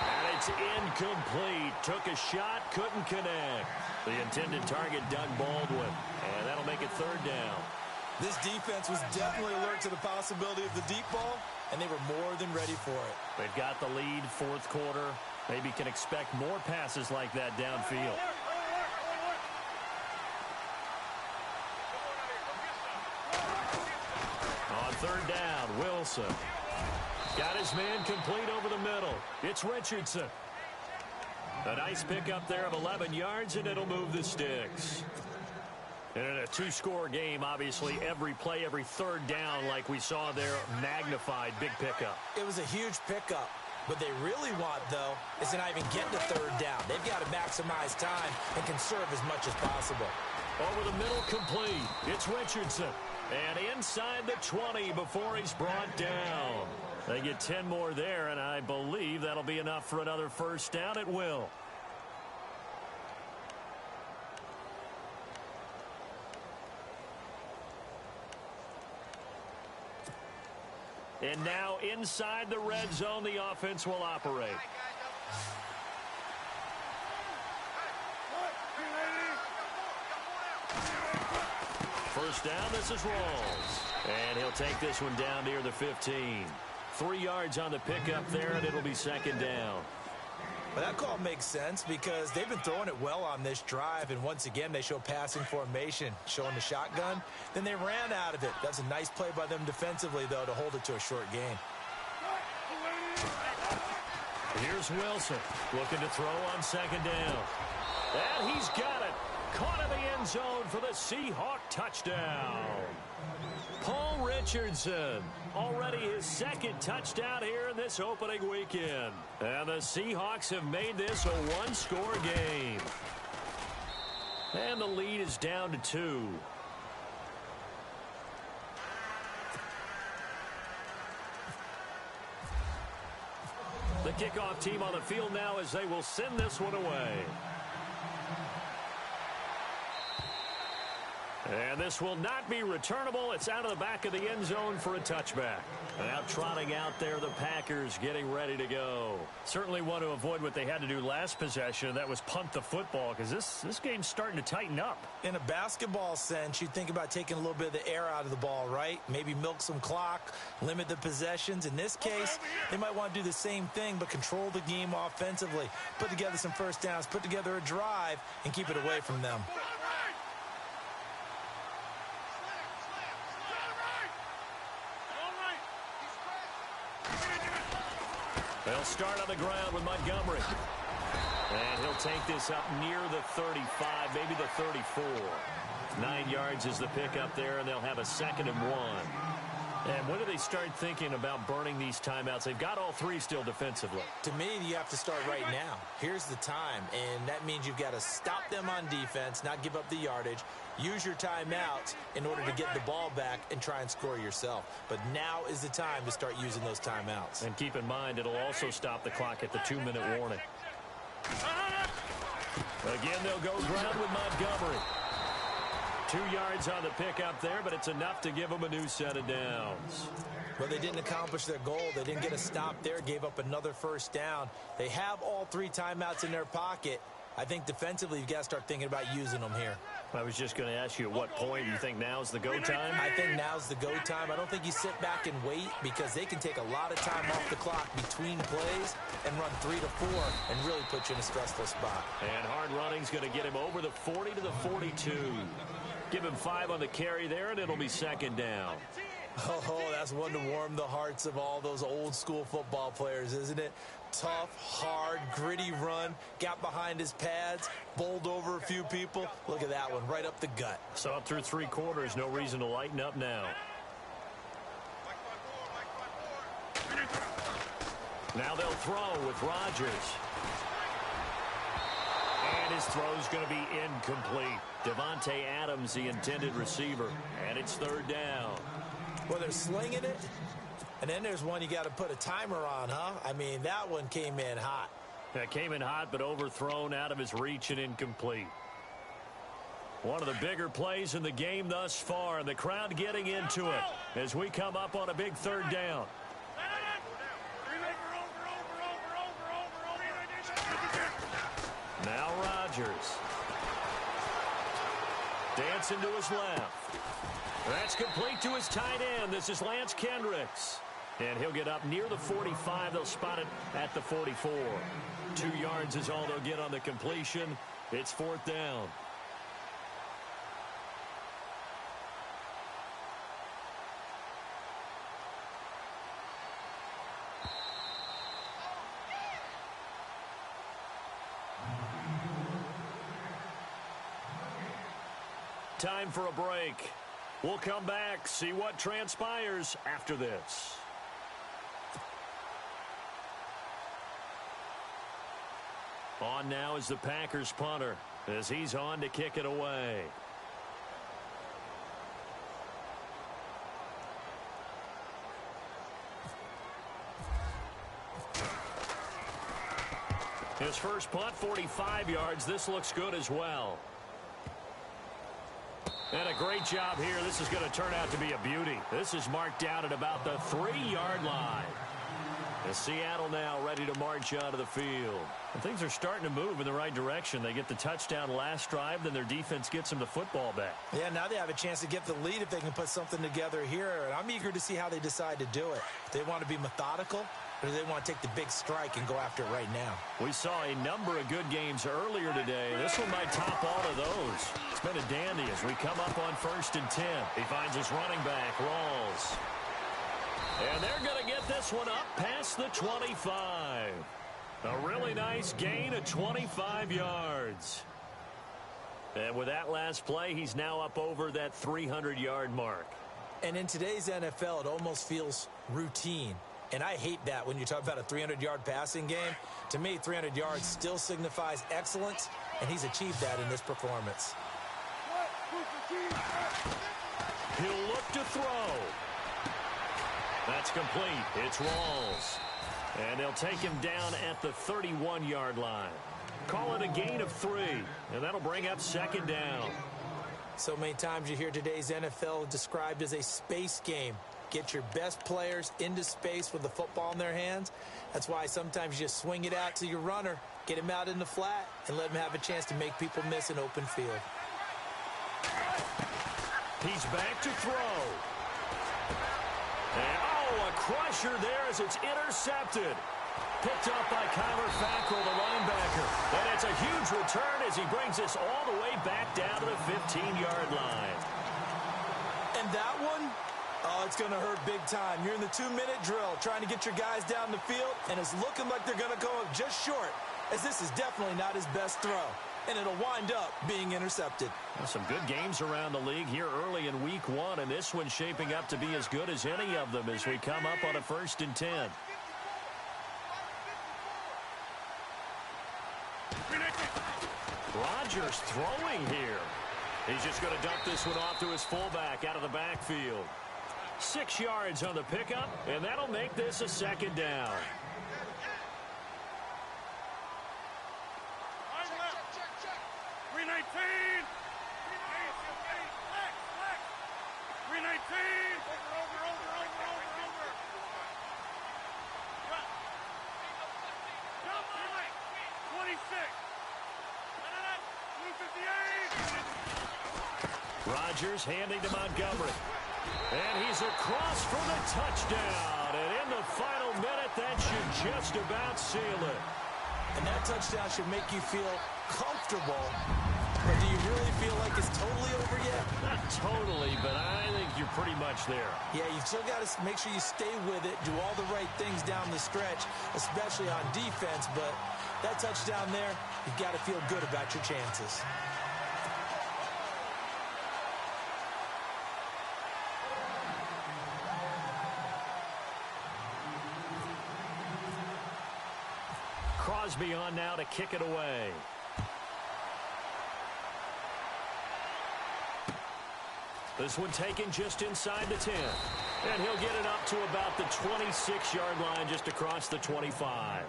And it's incomplete. Took a shot, couldn't connect. The intended target, Doug Baldwin. And that'll make it third down. This defense was definitely alert to the possibility of the deep ball, and they were more than ready for it. They've got the lead, fourth quarter. Maybe can expect more passes like that downfield. On third down, Wilson. Got his man complete over the middle. It's Richardson. A nice pickup there of 11 yards, and it'll move the sticks. And in a two-score game, obviously, every play, every third down, like we saw there, magnified, big pickup. It was a huge pickup. What they really want, though, is to not even get to third down. They've got to maximize time and conserve as much as possible. Over the middle, complete. It's Richardson. And inside the 20 before he's brought down. They get 10 more there, and I believe that'll be enough for another first down. It will. And now inside the red zone, the offense will operate. First down, this is Rawls. And he'll take this one down near the 15. 3 yards on the pickup there, and it'll be second down. Well, that call makes sense because they've been throwing it well on this drive, and once again, they show passing formation, showing the shotgun. Then they ran out of it. That's a nice play by them defensively, though, to hold it to a short gain. Here's Wilson looking to throw on second down. And he's got it. Caught in the end zone for the Seahawk touchdown. Paul Richardson, already his second touchdown here in this opening weekend. And the Seahawks have made this a one-score game. And the lead is down to 2. The kickoff team on the field now as they will send this one away. And this will not be returnable. It's out of the back of the end zone for a touchback. Now trotting out there, the Packers getting ready to go. Certainly want to avoid what they had to do last possession. That was punt the football, because this game's starting to tighten up. In a basketball sense, you think about taking a little bit of the air out of the ball, right? Maybe milk some clock, limit the possessions. In this case, they might want to do the same thing, but control the game offensively. Put together some first downs, put together a drive, and keep it away from them. They'll start on the ground with Montgomery. And he'll take this up near the 35, maybe the 34. 9 yards is the pickup there, and they'll have a 2nd and 1. And when do they start thinking about burning these timeouts? They've got all 3 still defensively. To me, you have to start right now. Here's the time, and that means you've got to stop them on defense, not give up the yardage. Use your timeouts in order to get the ball back and try and score yourself. But now is the time to start using those timeouts. And keep in mind, it'll also stop the clock at the 2-minute warning. Again, they'll go ground with Montgomery. 2 yards on the pickup there, but it's enough to give them a new set of downs. Well, they didn't accomplish their goal. They didn't get a stop there, gave up another first down. They have all 3 timeouts in their pocket. I think defensively, you've got to start thinking about using them here. I was just going to ask you, at what point you think now's the go time? I think now's the go time. I don't think you sit back and wait, because they can take a lot of time off the clock between plays and run 3 to 4 and really put you in a stressful spot. And hard running's going to get him over the 40 to the 42. Give him 5 on the carry there, and it'll be 2nd down. Oh, that's one to warm the hearts of all those old-school football players, isn't it? Tough, hard, gritty run, got behind his pads, bowled over a few people. Look at that one, right up the gut. So up through 3 quarters, no reason to lighten up now. Now they'll throw with Rodgers. And his throw's going to be incomplete. Devontae Adams, the intended receiver. And it's 3rd down. Well, they're slinging it. And then there's one you got to put a timer on, huh? I mean, that one came in hot. That came in hot, but overthrown, out of his reach, and incomplete. One of the bigger plays in the game thus far, and the crowd getting into it as we come up on a big 3rd down. Now Rodgers. Dancing to his left. That's complete to his tight end. This is Lance Kendricks. And he'll get up near the 45. They'll spot it at the 44. 2 yards is all they'll get on the completion. It's 4th down. Time for a break. We'll come back, see what transpires after this. On now is the Packers punter as he's on to kick it away. His first punt, 45 yards. This looks good as well. And a great job here. This is going to turn out to be a beauty. This is marked down at about the 3-yard line. And Seattle now ready to march out of the field. And things are starting to move in the right direction. They get the touchdown last drive, then their defense gets them the football back. Yeah, now they have a chance to get the lead if they can put something together here. And I'm eager to see how they decide to do it. They want to be methodical, or do they want to take the big strike and go after it right now? We saw a number of good games earlier today. This one might top all of those. It's been a dandy as we come up on 1st and 10. He finds his running back, Rawls. And they're going to get this one up past the 25. A really nice gain of 25 yards. And with that last play, he's now up over that 300-yard mark. And in today's NFL, it almost feels routine. And I hate that when you talk about a 300-yard passing game. To me, 300 yards still signifies excellence, and he's achieved that in this performance. He'll look to throw. That's complete. It's Rawls. And they'll take him down at the 31-yard line. Call it a gain of 3, and that'll bring up 2nd down. So many times you hear today's NFL described as a space game. get your best players into space with the football in their hands. That's why sometimes you just swing it out to your runner, get him out in the flat, and let him have a chance to make people miss an open field. He's back to throw. And, oh, a crusher there as it's intercepted. Picked up by Kyler Fackrell, the linebacker. And it's a huge return as he brings us all the way back down to the 15-yard line. And that one, oh, it's going to hurt big time. You're in the 2-minute drill trying to get your guys down the field, and it's looking like they're going to go up just short, as this is definitely not his best throw. And it'll wind up being intercepted. Well, some good games around the league here early in week 1, and this one's shaping up to be as good as any of them as we come up on a 1st and 10. Rodgers throwing here. He's just going to dump this one off to his fullback out of the backfield. 6 yards on the pickup, and that'll make this a 2nd down. Rodgers handing to Montgomery. And he's across for the touchdown. And in the final minute, that should just about seal it. And that touchdown should make you feel comfortable. But do you really feel like it's totally over yet? Not totally, but I think you're pretty much there. Yeah, you've still got to make sure you stay with it, do all the right things down the stretch, especially on defense. But that touchdown there, you've got to feel good about your chances. Crosby on now to kick it away. This one taken just inside the 10. And he'll get it up to about the 26-yard line, just across the 25.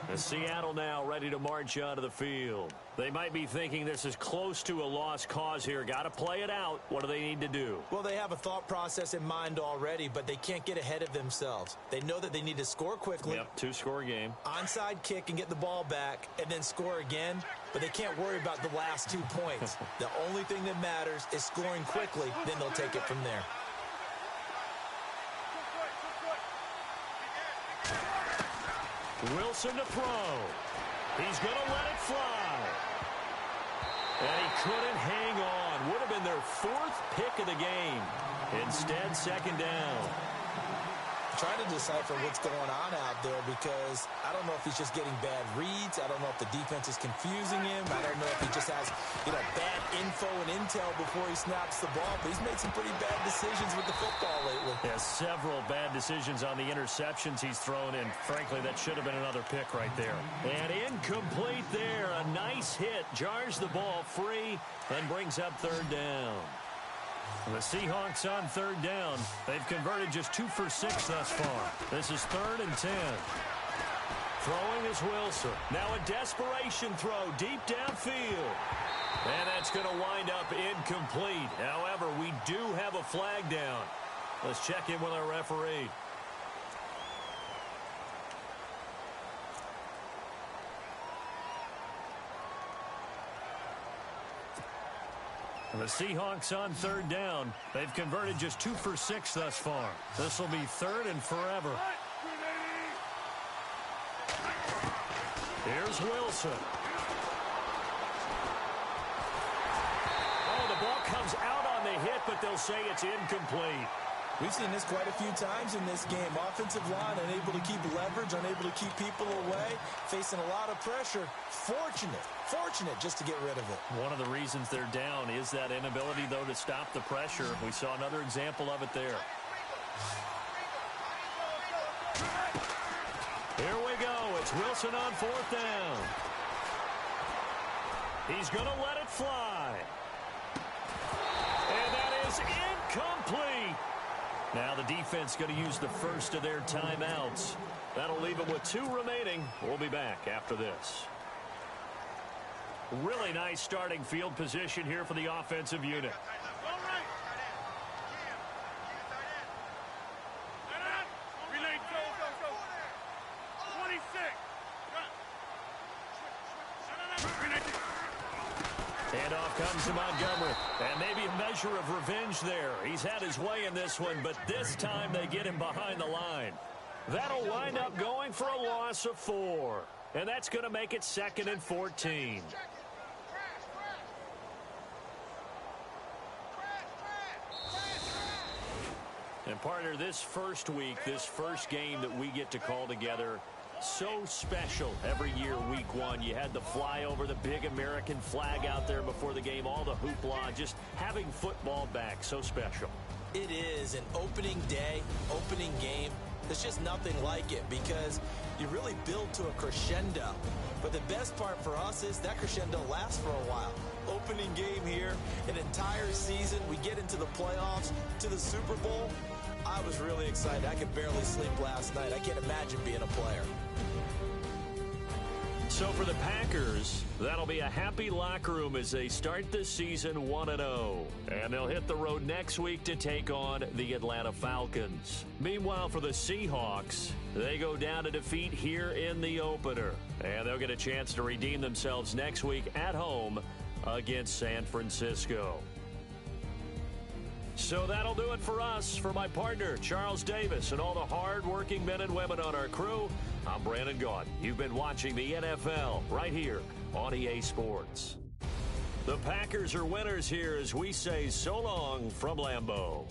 And Seattle now ready to march onto the field. They might be thinking this is close to a lost cause here. Got to play it out. What do they need to do? Well, they have a thought process in mind already, but they can't get ahead of themselves. They know that they need to score quickly. Yep, 2-score game. Onside kick and get the ball back and then score again, but they can't worry about the last 2 points. The only thing that matters is scoring quickly, then they'll take it from there. Wilson to throw. He's going to let it fly. And he couldn't hang on. Would have been their 4th pick of the game. Instead, 2nd down. Trying to decipher what's going on out there because I don't know if he's just getting bad reads. I don't know if the defense is confusing him. I don't know if he just has, bad info and intel before he snaps the ball. But he's made some pretty bad decisions with the football lately. Yeah, several bad decisions on the interceptions he's thrown in. Frankly, that should have been another pick right there. And incomplete there. A nice hit. Jars the ball free and brings up 3rd down. The Seahawks on 3rd down. They've converted just 2 for 6 thus far. This is 3rd and 10. Throwing is Wilson. Now a desperation throw deep downfield. And that's going to wind up incomplete. However, we do have a flag down. Let's check in with our referee. The Seahawks on 3rd down. They've converted just 2 for 6 thus far. This will be 3rd and forever. Here's Wilson. Oh, the ball comes out on the hit, but they'll say it's incomplete. We've seen this quite a few times in this game. Offensive line unable to keep leverage, unable to keep people away, facing a lot of pressure. Fortunate just to get rid of it. One of the reasons they're down is that inability, though, to stop the pressure. We saw another example of it there. Here we go. It's Wilson on 4th down. He's going to let it fly. And that is incomplete. Now the defense going to use the first of their timeouts. That'll leave them with 2 remaining. We'll be back after this. Really nice starting field position here for the offensive unit. And off comes to Montgomery. And maybe a measure of revenge there. He's had his way in this one, but this time they get him behind the line. That'll wind up going for a loss of 4. And that's going to make it 2nd and 14. And partner, this first week, this first game that we get to call together, so special every year, week 1. You had the flyover, the big American flag out there before the game, all the hoopla, just having football back, so special. It is an opening day, opening game. There's just nothing like it because you really build to a crescendo. But the best part for us is that crescendo lasts for a while. Opening game here, an entire season, we get into the playoffs, to the Super Bowl. I was really excited. I could barely sleep last night. I can't imagine being a player. So for the Packers, that'll be a happy locker room as they start this season 1-0. And they'll hit the road next week to take on the Atlanta Falcons. Meanwhile, for the Seahawks, they go down to defeat here in the opener. And they'll get a chance to redeem themselves next week at home against San Francisco. So that'll do it for us. For my partner, Charles Davis, and all the hard-working men and women on our crew, I'm Brandon Gaudin. You've been watching the NFL right here on EA Sports. The Packers are winners here as we say so long from Lambeau.